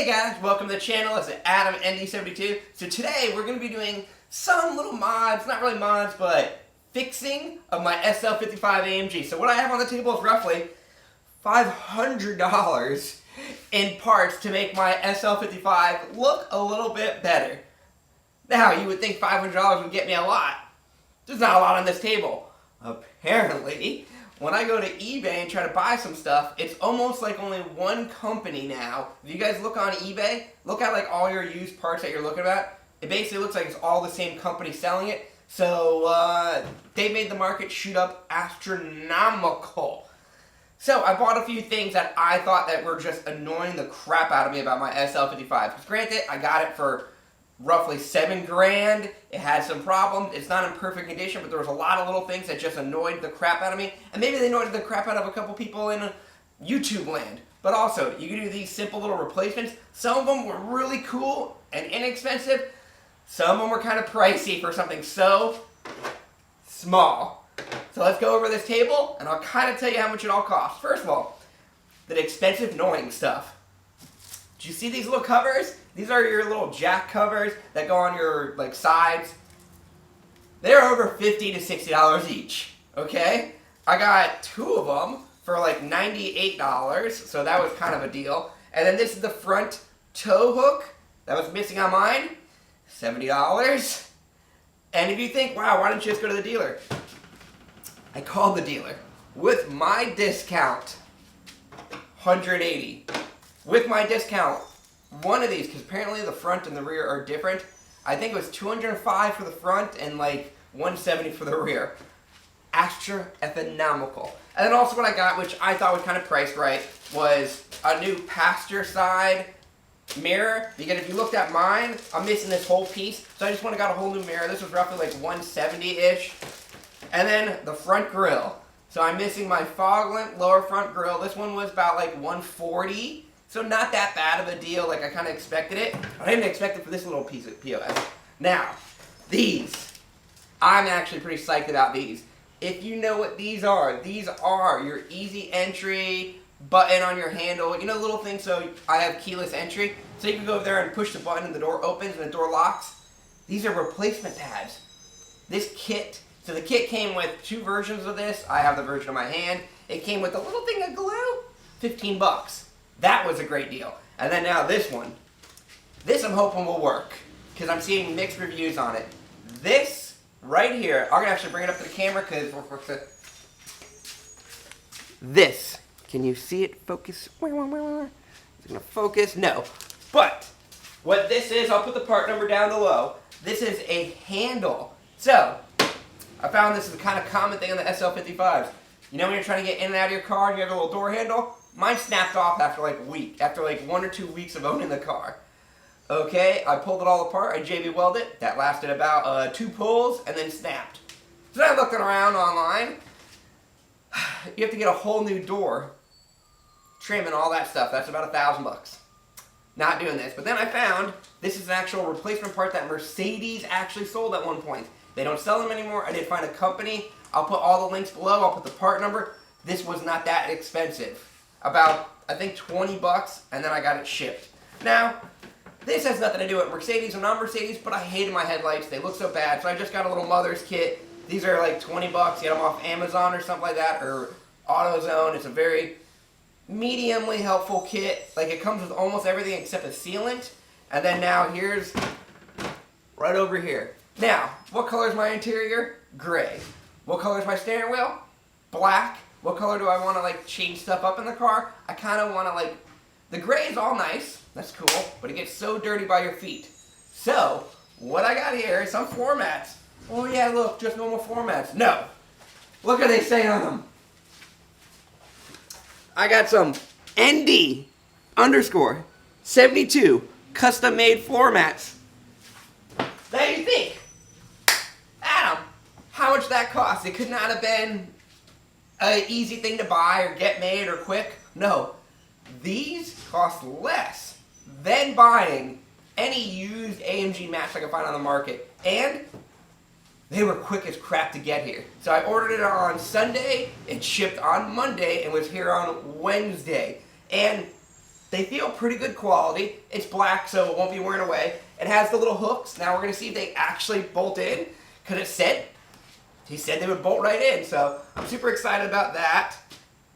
Hey guys, welcome to the channel. It's Adam ND72. So today we're going to be doing some little mods, not really mods, but fixing of my SL55 AMG. So what I have on the table is roughly $500 in parts to make my SL55 look a little bit better. Now you would think $500 would get me a lot. There's not a lot on this table. Apparently, when I go to eBay and try to buy some stuff, it's almost like only one company now. If you guys look on eBay, look at like all your used parts that you're looking at. It basically looks like it's all the same company selling it. So they made the market shoot up astronomical. So I bought a few things that I thought that were just annoying the crap out of me about my SL55. Because granted, I got it for roughly $7 grand. It had some problems. It's not in perfect condition, but there was a lot of little things that just annoyed the crap out of me. And maybe they annoyed the crap out of a couple people in YouTube land. But also, you can do these simple little replacements. Some of them were really cool and inexpensive. Some of them were kind of pricey for something so small. So let's go over this table, and I'll kind of tell you how much it all costs. First of all, the expensive, annoying stuff. Do you see these little covers? These are your little jack covers that go on your like sides. They're over $50 to $60 each, okay? I got two of them for like $98, so that was kind of a deal. And then this is the front tow hook that was missing on mine, $70. And if you think, wow, why don't you just go to the dealer? I called the dealer. With my discount, $180. With my discount, one of these, because apparently the front and the rear are different, I think it was $205 for the front and like $170 for the rear. Astronomical. And then also what I got, which I thought was kind of priced right, was a new passenger side mirror. Because if you looked at mine, I'm missing this whole piece, so I just went and got a whole new mirror. This was roughly like $170-ish. And then the front grille. So I'm missing my fog lamp lower front grille. This one was about like $140. So not that bad of a deal, like I kind of expected it. I didn't expect it for this little piece of POS. Now, these. I'm actually pretty psyched about these. If you know what these are your easy entry button on your handle. You know, little things, so I have keyless entry. So you can go over there and push the button and the door opens and the door locks. These are replacement tabs. This kit, so the kit came with two versions of this. I have the version of my hand. It came with a little thing of glue, 15 bucks. That was a great deal. And then now this one. This I'm hoping will work, because I'm seeing mixed reviews on it. This right here, I'm going to actually bring it up to the camera because this. Can you see it focus? Is it going to focus? No. But what this is, I'll put the part number down below. This is a handle. So, I found this is a kind of common thing on the SL55s. You know when you're trying to get in and out of your car and you have a little door handle? Mine snapped off after like a week, after like 1 or 2 weeks of owning the car. Okay, I pulled it all apart, I JB welded it. That lasted about 2 pulls and then snapped. So then I looked around online. You have to get a whole new door, trim and all that stuff. That's about $1,000. Not doing this. But then I found this is an actual replacement part that Mercedes actually sold at one point. They don't sell them anymore. I did find a company. I'll put all the links below. I'll put the part number. This was not that expensive. About, I think, 20 bucks, and then I got it shipped. Now, this has nothing to do with Mercedes or non-Mercedes, but I hated my headlights. They look so bad, so I just got a little mother's kit. These are like 20 bucks. You get them off Amazon or something like that, or AutoZone. It's a very mediumly helpful kit. Like, it comes with almost everything except a sealant. And then now, here's right over here. Now, what color is my interior? Gray. What color is my steering wheel? Black. What color do I want to like change stuff up in the car? I kind of want to like, the gray is all nice, that's cool, but it gets so dirty by your feet. So, what I got here is some floor mats. Oh yeah, look, just normal floor mats. No, look what they say on them. I got some ND _ 72 custom made floor mats. Now you think, Adam, how much that cost? It could not have been an easy thing to buy or get made or quick. No, these cost less than buying any used AMG mats I could find on the market. And they were quick as crap to get here. So I ordered it on Sunday, it shipped on Monday, and was here on Wednesday. And They feel pretty good quality. It's black, so it won't be wearing away. It has the little hooks. Now we're going to see if they actually bolt in, because he said they would bolt right in, so I'm super excited about that.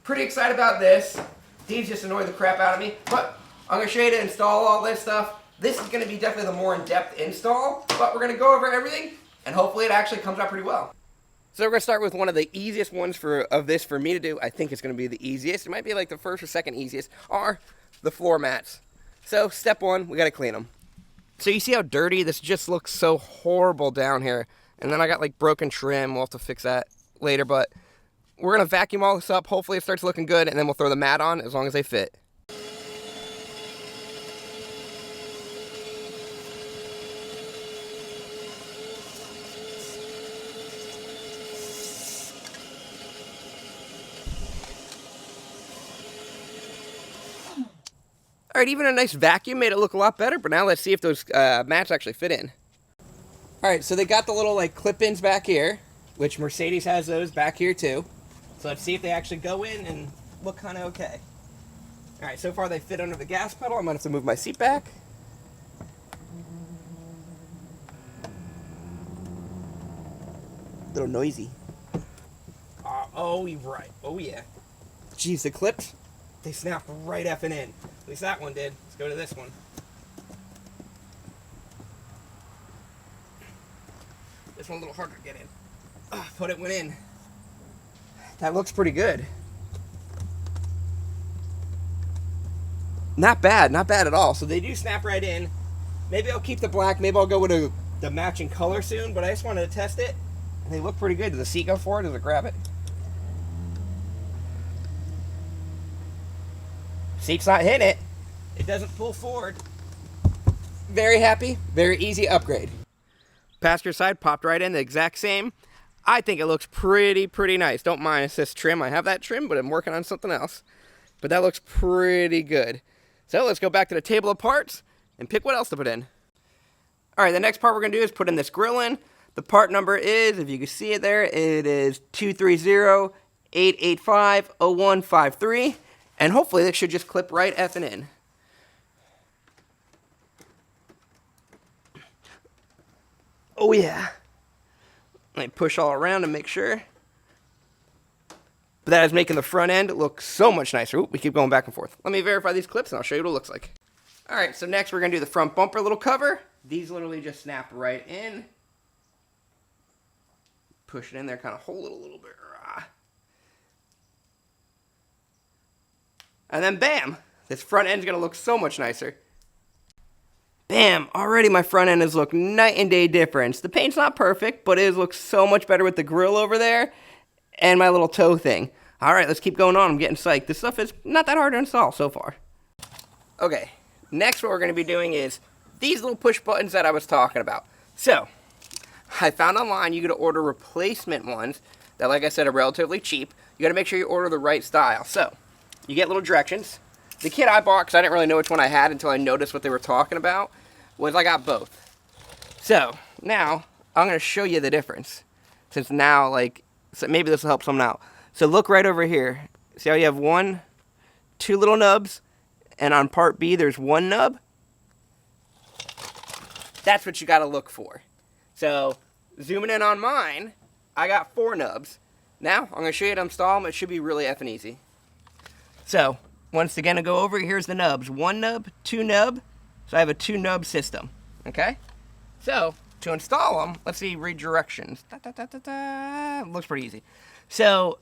Pretty excited about this. These just annoy the crap out of me, but I'm going to show you to install all this stuff. This is going to be definitely the more in-depth install, but we're going to go over everything, and hopefully it actually comes out pretty well. So we're going to start with one of the easiest ones of this for me to do. I think it's going to be the easiest. It might be like the first or second easiest, are the floor mats. So step one, we got to clean them. So you see how dirty this just looks so horrible down here. And then I got like broken trim. We'll have to fix that later, but we're going to vacuum all this up. Hopefully it starts looking good, and then we'll throw the mat on as long as they fit. All right, even a nice vacuum made it look a lot better, but now let's see if those mats actually fit in. All right, so they got the little like clip-ins back here, which Mercedes has those back here too. So let's see if they actually go in and look kind of okay. All right, so far they fit under the gas pedal. I'm gonna have to move my seat back. A little noisy. Oh, you're right. Oh yeah. Jeez, the clips, they snapped right effing in. At least that one did. Let's go to this one. This one a little harder to get in. Put it in. That looks pretty good. Not bad at all. So they do snap right in. Maybe I'll keep the black. Maybe I'll go with the matching color soon, but I just wanted to test it. And they look pretty good. Does the seat go forward? Does it grab it? Seat's not hitting it. It doesn't pull forward. Very happy. Very easy upgrade. Passenger side popped right in, the exact same. I think it looks pretty nice. Don't mind this trim. I have that trim, but I'm working on something else. But that looks pretty good. So let's go back to the table of parts and pick what else to put in. All right, the next part we're going to do is put in this grill in. The part number is, if you can see it there, it is 230-885-0153. And hopefully this should just clip right effing in. Oh yeah. Let me push all around and make sure. But that is making the front end look so much nicer. Ooh, we keep going back and forth. Let me verify these clips and I'll show you what it looks like. All right, so next we're gonna do the front bumper little cover. These literally just snap right in. Push it in there, kind of hold it a little bit. And then bam, this front end's gonna look so much nicer. Bam, already my front end has looked night and day difference. The paint's not perfect, but it looks so much better with the grill over there and my little toe thing. All right, let's keep going on. I'm getting psyched. This stuff is not that hard to install so far. Okay, next what we're gonna be doing is these little push buttons that I was talking about. So, I found online you gotta order replacement ones that, like I said, are relatively cheap. You gotta make sure you order the right style. So, you get little directions. The kit I bought, because I didn't really know which one I had until I noticed what they were talking about, was I got both. So, now, I'm going to show you the difference. Since now, so maybe this will help someone out. So look right over here. See how you have two little nubs, and on part B there's one nub? That's what you got to look for. So, zooming in on mine, I got 4 nubs. Now, I'm going to show you how to install them. It should be really effing easy. So, once again, to go over, here's the nubs. 1 nub, 2 nub. So I have a 2 nub system. Okay? So, to install them, let's see, read directions. Looks pretty easy. So,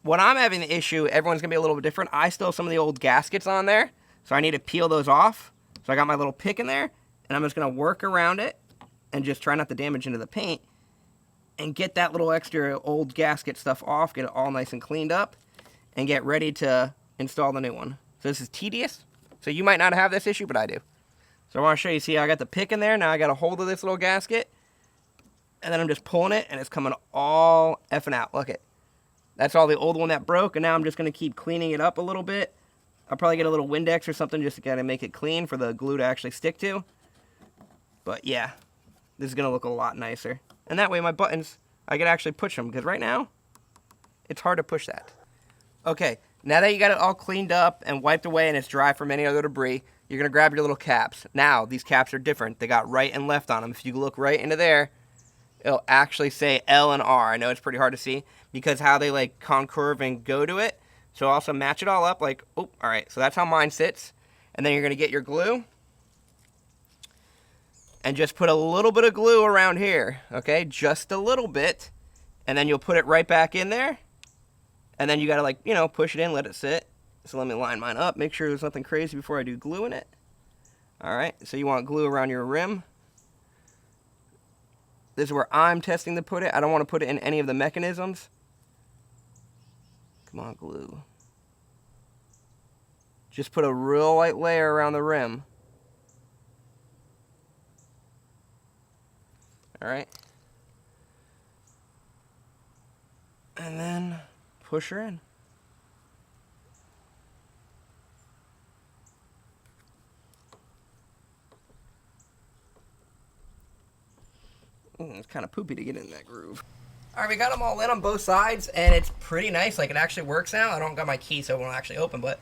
when I'm having the issue, everyone's going to be a little bit different. I still have some of the old gaskets on there, so I need to peel those off. So I got my little pick in there, and I'm just going to work around it and just try not to damage into the paint and get that little extra old gasket stuff off, get it all nice and cleaned up, and get ready to install the new one. So this is tedious. So you might not have this issue, but I do. So I want to show you, see, I got the pick in there. Now I got a hold of this little gasket. And then I'm just pulling it, and it's coming all effing out. Look it. That's all the old one that broke, and now I'm just going to keep cleaning it up a little bit. I'll probably get a little Windex or something just to kind of make it clean for the glue to actually stick to. But yeah, this is going to look a lot nicer. And that way my buttons, I can actually push them, because right now, it's hard to push that. Okay, Now that you got it all cleaned up and wiped away and it's dry from any other debris, you're going to grab your little caps. Now, these caps are different. They got right and left on them. If you look right into there, it'll actually say L and R. I know it's pretty hard to see because how they like concurve and go to it. So also match it all up like, oh, all right. So that's how mine sits. And then you're going to get your glue and just put a little bit of glue around here, okay? Just a little bit. And then you'll put it right back in there. And then you got to, like, you know, push it in, let it sit. So let me line mine up, make sure there's nothing crazy before I do glue in it. All right, so you want glue around your rim. This is where I'm testing to put it. I don't want to put it in any of the mechanisms. Come on, glue. Just put a real light layer around the rim. All right. And then push her in. It's kind of poopy to get in that groove. All right, we got them all in on both sides, and it's pretty nice. Like, it actually works now. I don't got my key, so it won't actually open, but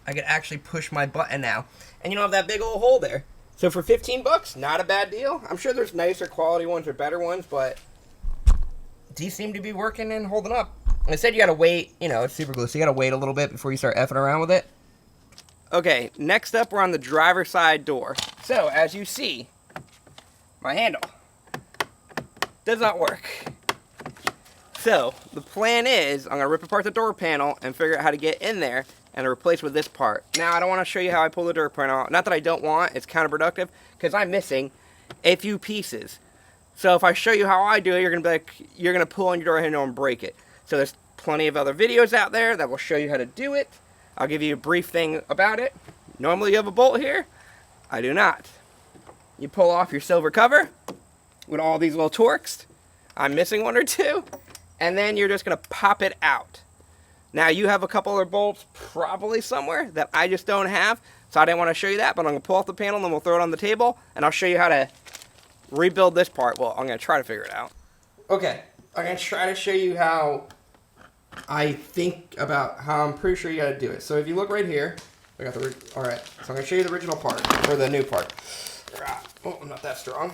I could actually push my button now. And you don't have that big old hole there. So for 15 bucks, not a bad deal. I'm sure there's nicer quality ones or better ones, but these seem to be working and holding up. And it said you got to wait, you know, it's super glue, so you got to wait a little bit before you start effing around with it. Okay, next up, we're on the driver's side door. So, as you see, my handle does not work. So, the plan is, I'm going to rip apart the door panel and figure out how to get in there and replace with this part. Now, I don't want to show you how I pull the door panel out. Not that I don't want, it's counterproductive, because I'm missing a few pieces. So, if I show you how I do it, you're going to be like, you're going to pull on your door handle and break it. So, there's plenty of other videos out there that will show you how to do it. I'll give you a brief thing about it. Normally, you have a bolt here. I do not. You pull off your silver cover with all these little Torx. I'm missing one or two. And then you're just going to pop it out. Now, you have a couple other bolts probably somewhere that I just don't have. So I didn't want to show you that, but I'm going to pull off the panel and then we'll throw it on the table. And I'll show you how to rebuild this part. Well, I'm going to try to figure it out. Okay, I'm going to try to show you how I think about how I'm pretty sure you got to do it. So if you look right here, I got the, all right, so I'm going to show you the original part, or the new part. Oh, I'm not that strong.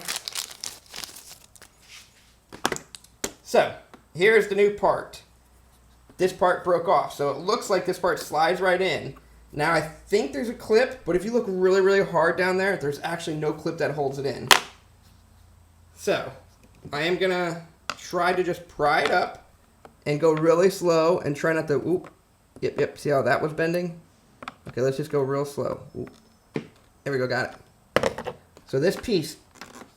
So, here's the new part. This part broke off, so it looks like this part slides right in. Now, I think there's a clip, but if you look really, really hard down there, there's actually no clip that holds it in. So, I am going to try to just pry it up and go really slow and try not to, oop, yep, see how that was bending? Okay, let's just go real slow. Oop. There we go, got it. So this piece,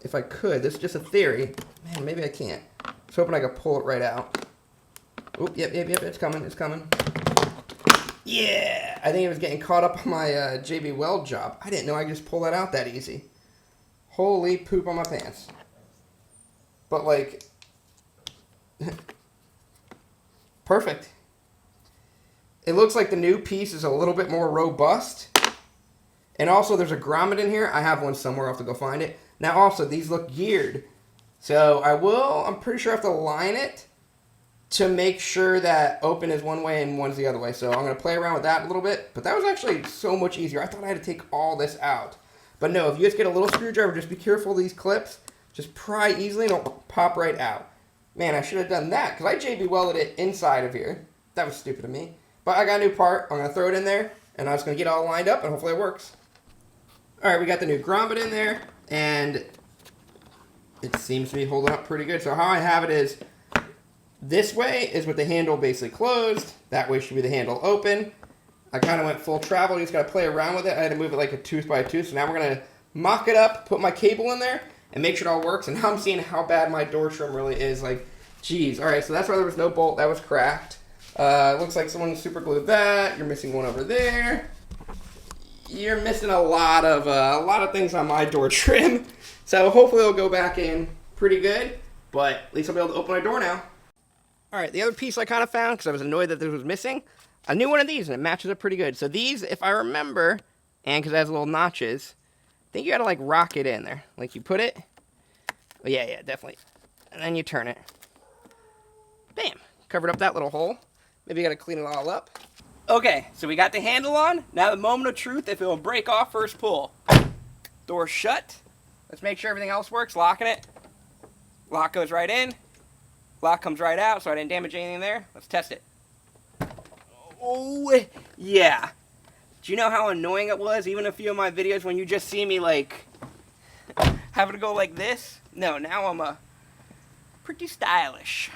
if I could, this is just a theory. Man, maybe I can't. I was hoping I could pull it right out. Oop, yep, it's coming. Yeah! I think it was getting caught up on my JB Weld job. I didn't know I could just pull that out that easy. Holy poop on my pants. But like, perfect. It looks like the new piece is a little bit more robust. And also there's a grommet in here. I have one somewhere. I'll have to go find it. Now also, these look geared. So I'm pretty sure I have to line it to make sure that open is one way and one's the other way. So I'm going to play around with that a little bit. But that was actually so much easier. I thought I had to take all this out. But no, if you just get a little screwdriver, just be careful of these clips. Just pry easily and it'll pop right out. Man, I should have done that because I JB welded it inside of here. That was stupid of me. But I got a new part. I'm going to throw it in there and I'm just going to get it all lined up and hopefully it works. Alright, we got the new grommet in there and it seems to be holding up pretty good. So how I have it is, this way is with the handle basically closed. That way should be the handle open. I kind of went full travel. You just got to play around with it. I had to move it like a tooth by tooth. So now we're going to mock it up, put my cable in there, and make sure it all works. And now I'm seeing how bad my door trim really is. Like, geez. Alright, so that's why there was no bolt. That was cracked. Looks like someone super glued that. You're missing one over there. You're missing a lot of things on my door trim. So hopefully it'll go back in pretty good. But at least I'll be able to open my door now. Alright, the other piece I kind of found, because I was annoyed that this was missing, a new one of these, and it matches up pretty good. So these, if I remember, and because it has little notches, I think you got to like rock it in there. Like you put it, oh, yeah, definitely. And then you turn it. Bam! Covered up that little hole. Maybe you got to clean it all up. Okay, so we got the handle on. Now the moment of truth, if it will break off first pull. Door shut. Let's make sure everything else works. Locking it. Lock goes right in. Lock comes right out, so I didn't damage anything there. Let's test it. Oh, yeah. Do you know how annoying it was? Even a few of my videos when you just see me, like, having to go like this. No, now I'm pretty stylish.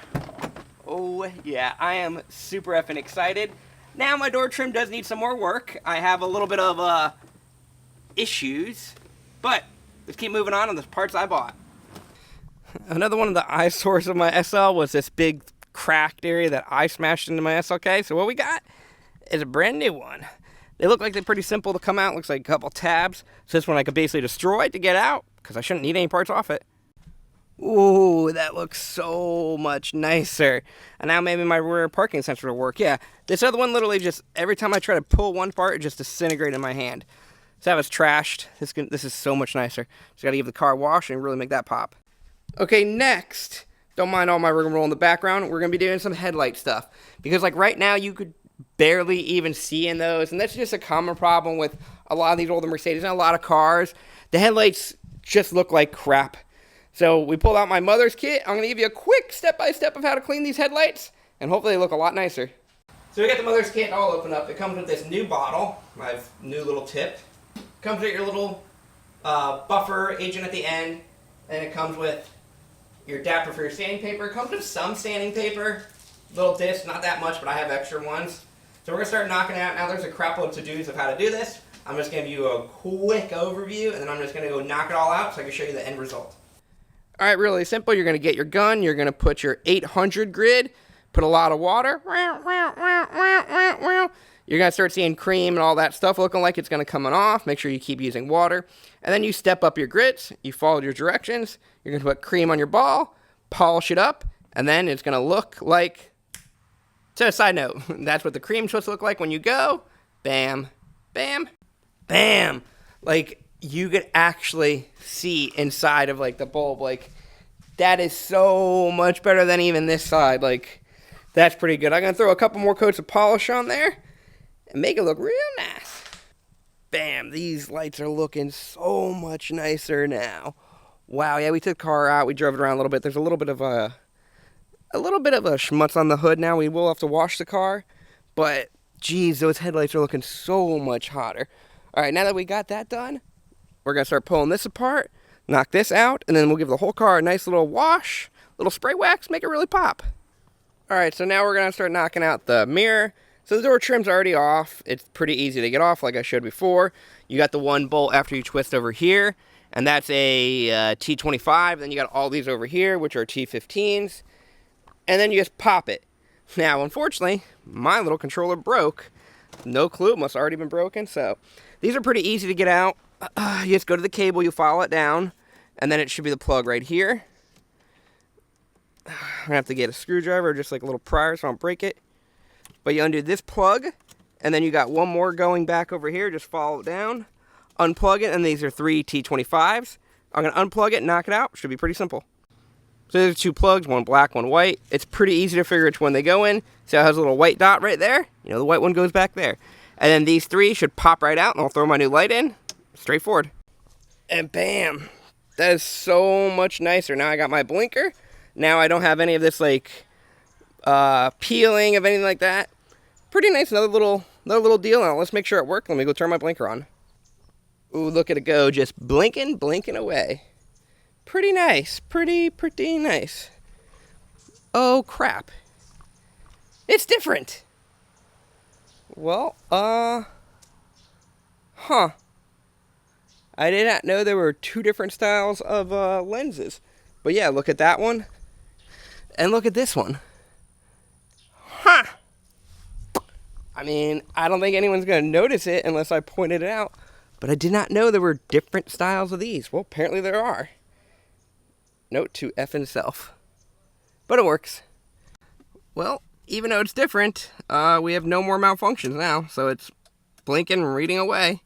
Oh, yeah. I am super effing excited. Now my door trim does need some more work. I have a little bit of issues, but let's keep moving on the parts I bought. Another one of the eyesores of my SL was this big cracked area that I smashed into my SLK. So what we got is a brand new one. They look like they're pretty simple to come out. Looks like a couple tabs. So this one I could basically destroy to get out because I shouldn't need any parts off it. Ooh, that looks so much nicer. And now maybe my rear parking sensor will work. Yeah, this other one literally just, every time I try to pull one part, it just disintegrates in my hand. So that was trashed. This is so much nicer. Just got to give the car a wash and really make that pop. Okay, next, don't mind all my rigmarole in the background. We're going to be doing some headlight stuff. Because like right now, you could barely even see in those. And that's just a common problem with a lot of these older Mercedes and a lot of cars. The headlights just look like crap. So we pulled out my mother's kit. I'm going to give you a quick step-by-step of how to clean these headlights, and hopefully they look a lot nicer. So we got the mother's kit all opened up. It comes with this new bottle, my new little tip. Comes with your little buffer agent at the end, and it comes with your adapter for your sanding paper. It comes with some sanding paper, little disc, not that much, but I have extra ones. So we're going to start knocking out. Now there's a crap load to dos of how to do this. I'm just going to give you a quick overview, and then I'm just going to go knock it all out so I can show you the end result. All right, really simple. You're going to get your gun. You're going to put your 800 grid, put a lot of water. You're going to start seeing cream and all that stuff looking like it's going to come off. Make sure you keep using water. And then you step up your grits. You follow your directions. You're going to put cream on your ball, polish it up, and then it's going to look like... So, side note, that's what the cream's supposed to look like when you go. Bam, bam, bam. Like... you could actually see inside of like the bulb. Like that is so much better than even this side. Like that's pretty good. I'm gonna throw a couple more coats of polish on there and make it look real nice. Bam, these lights are looking so much nicer now. Wow, yeah, we took the car out, we drove it around a little bit. There's a little bit of a schmutz on the hood now. We will have to wash the car, but geez, those headlights are looking so much hotter. All right, now that we got that done, we're going to start pulling this apart, knock this out, and then we'll give the whole car a nice little wash, little spray wax, make it really pop. All right, so now we're going to start knocking out the mirror. So the door trim's already off. It's pretty easy to get off like I showed before. You got the one bolt after you twist over here, and that's a T25. Then you got all these over here, which are T15s, and then you just pop it. Now, unfortunately, my little controller broke. No clue, it must have already been broken. So these are pretty easy to get out. You just go to the cable, you follow it down, and then it should be the plug right here. I'm going to have to get a screwdriver, just like a little prior so I don't break it. But you undo this plug, and then you got one more going back over here. Just follow it down, unplug it, and these are 3 T25s. I'm going to unplug it, knock it out. Should be pretty simple. So there's 2 plugs, one black, one white. It's pretty easy to figure which one they go in. See how it has a little white dot right there? You know, the white one goes back there. And then these 3 should pop right out, and I'll throw my new light in. Straightforward. And bam. That is so much nicer. Now I got my blinker. Now I don't have any of this like peeling of anything like that. Pretty nice. Another little deal. Now let's make sure it works. Let me go turn my blinker on. Ooh, look at it go. Just blinking away. Pretty nice. Pretty nice. Oh crap. It's different. Well, huh. I did not know there were 2 different styles of lenses. But yeah, look at that one. And look at this one. Huh. I mean, I don't think anyone's going to notice it unless I pointed it out. But I did not know there were different styles of these. Well, apparently there are. Note to effing self. But it works. Well, even though it's different, we have no more malfunctions now. So it's blinking and reading away.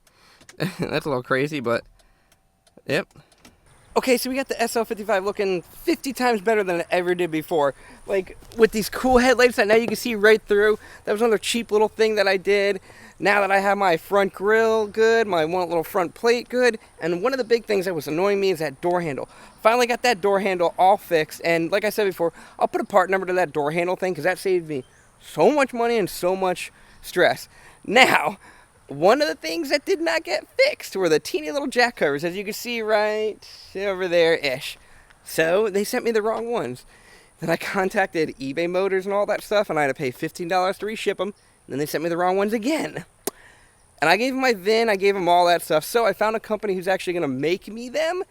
That's a little crazy, but yep. Okay, so we got the SL55 looking 50 times better than it ever did before. Like, with these cool headlights that now you can see right through. That was another cheap little thing that I did. Now that I have my front grille good, my one little front plate good, and one of the big things that was annoying me is that door handle. Finally got that door handle all fixed, and like I said before, I'll put a part number to that door handle thing because that saved me so much money and so much stress. Now, one of the things that did not get fixed were the teeny little jack covers, as you can see right over there-ish. So they sent me the wrong ones. Then I contacted eBay Motors and all that stuff, and I had to pay $15 to reship them. And then they sent me the wrong ones again. And I gave them my VIN, I gave them all that stuff. So I found a company who's actually going to make me them.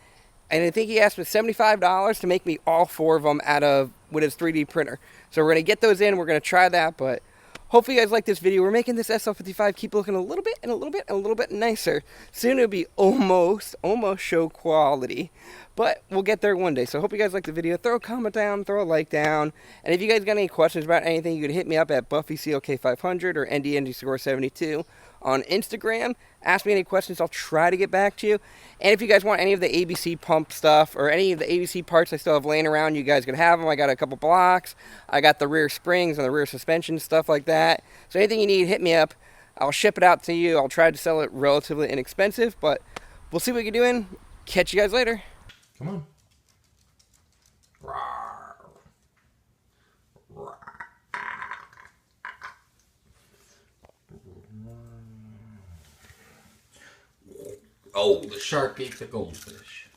And I think he asked me $75 to make me all 4 of them out of with his 3D printer. So we're going to get those in, we're going to try that, but hopefully you guys like this video. We're making this SL55 keep looking a little bit and a little bit and a little bit nicer. Soon it'll be almost show quality. But we'll get there one day. So I hope you guys like the video. Throw a comment down, throw a like down. And if you guys got any questions about anything, you can hit me up at BuffyCLK500 or NDNG72 on Instagram. Ask me any questions. I'll try to get back to you. And if you guys want any of the ABC pump stuff or any of the ABC parts I still have laying around, you guys can have them. I got a couple blocks. I got the rear springs and the rear suspension, stuff like that. So anything you need, hit me up. I'll ship it out to you. I'll try to sell it relatively inexpensive, but we'll see what you're doing. Catch you guys later. Come on. Oh, the shark ate the goldfish.